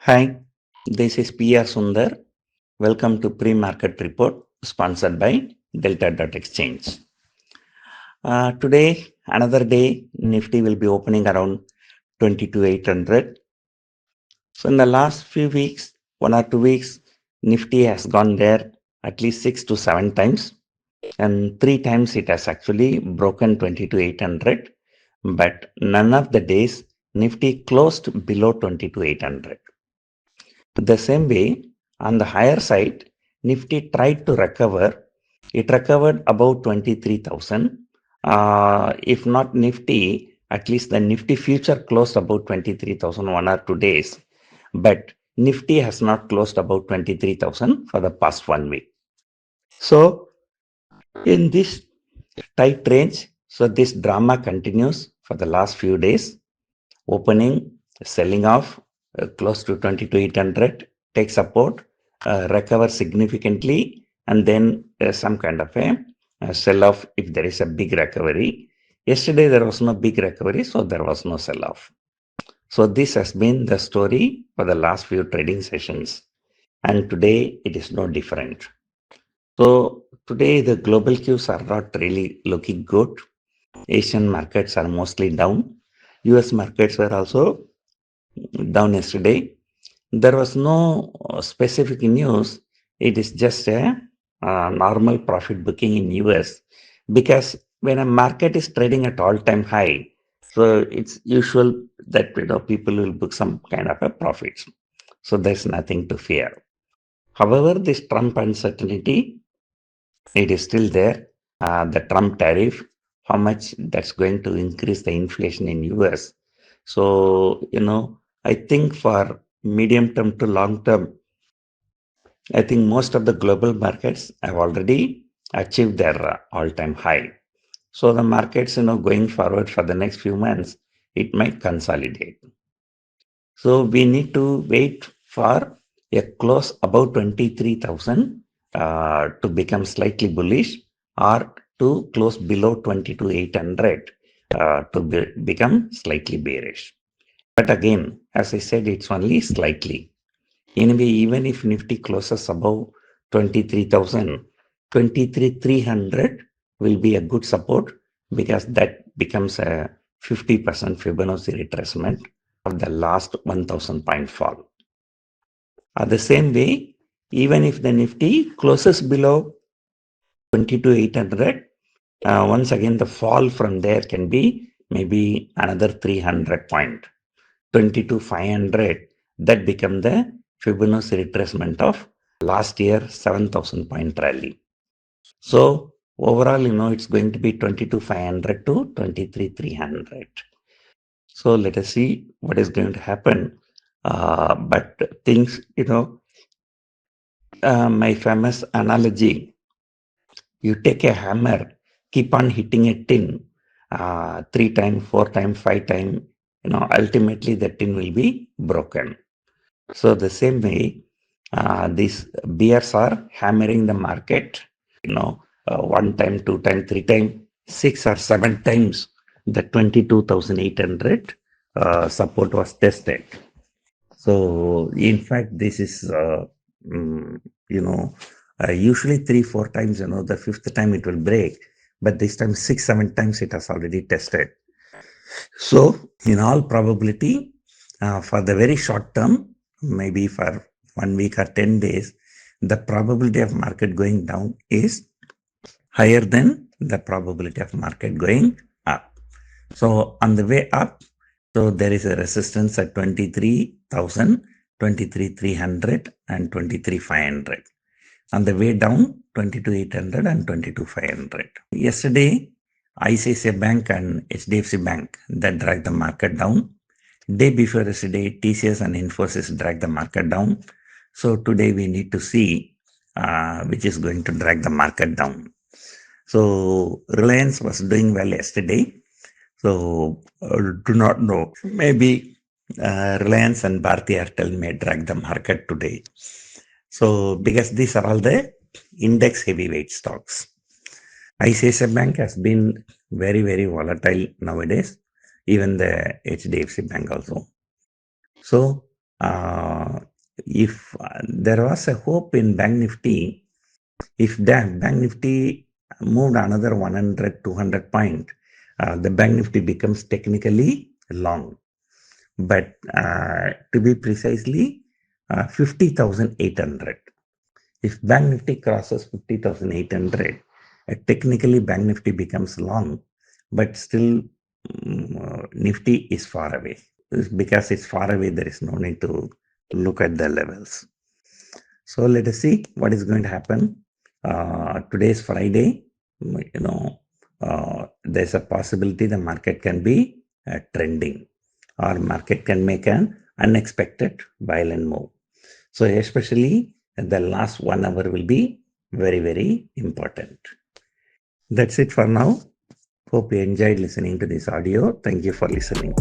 Hi, this is PR Sundar. Welcome to Pre-Market Report sponsored by Delta.Exchange. Today, another day, Nifty will be opening around 22,800. So in the last few weeks, 1 or 2 weeks, Nifty has gone there at least 6 to 7 times, and 3 times it has actually broken 22,800. But none of the days Nifty closed below 22,800. The same way, on the higher side, Nifty tried to recover. It recovered about 23,000. If not Nifty, at least the Nifty future closed about 23,000 1 or 2 days. But Nifty has not closed about 23,000 for the past 1 week. So in this tight range, so this drama continues for the last few days. Opening, selling off close to 22,800, take support, recover significantly, and then some kind of a sell off if there is a big recovery. Yesterday there was no big recovery, so there was no sell off. So this has been the story for the last few trading sessions, and today it is no different. So today the global cues are not really looking good. Asian markets are mostly down. US markets were also down yesterday. There was no specific news. It is just a normal profit booking in US, because when a market is trading at all-time high, so it's usual that people will book some kind of a profits. So there's nothing to fear. However, this Trump uncertainty, it is still there. The Trump tariff, how much that's going to increase the inflation in US. So, I think for medium term to long term, I think most of the global markets have already achieved their all-time high. So the markets, going forward for the next few months, it might consolidate. So we need to wait for a close above 23,000 to become slightly bullish, or to close below 22,800 to become slightly bearish. But again, as I said, it's only slightly. Anyway, even if Nifty closes above 23,000, 23,300 will be a good support, because that becomes a 50% Fibonacci retracement of the last 1,000 point fall. The same way, even if the Nifty closes below 22,800, once again the fall from there can be maybe another 300 point. 22,500, that become the Fibonacci retracement of last year 7,000 point rally. So overall, it's going to be 22,500 to 23,300. So let us see what is going to happen. But things, my famous analogy, you take a hammer, keep on hitting a tin, 3 times, 4 times, 5 times, ultimately the tin will be broken. So the same way, these bears are hammering the market, 1 time, 2 times, 3 times, 6 or 7 times the 22,800 support was tested. So in fact, this is, mm, usually 3, 4 times, the fifth time it will break, but this time 6, 7 times it has already tested. So in all probability, for the very short term, maybe for 1 week or 10 days, the probability of market going down is higher than the probability of market going up. So on the way up, so there is a resistance at 23,000, 23,300 and 23,500. On the way down, 22,800 and 22,500. Yesterday, ICICI Bank and HDFC Bank that dragged the market down. Day before yesterday, TCS and Infosys dragged the market down. So today we need to see which is going to drag the market down. So Reliance was doing well yesterday. So do not know. Maybe Reliance and Bharti Airtel may drag the market today. So because these are all the index heavyweight stocks. ICICI Bank has been very, very volatile nowadays. Even the HDFC Bank also. So If there was a hope in Bank Nifty, if that Bank Nifty moved another 100, 200 point, the Bank Nifty becomes technically long. But to be precisely, 50,800. If Bank Nifty crosses 50,800, technically Bank Nifty becomes long, but still Nifty is far away. Because it's far away, there is no need to look at the levels. So let us see what is going to happen. Today is Friday. There's a possibility the market can be trending, or market can make an unexpected violent move. So especially the last 1 hour will be very, very important. That's it for now. Hope you enjoyed listening to this audio. Thank you for listening.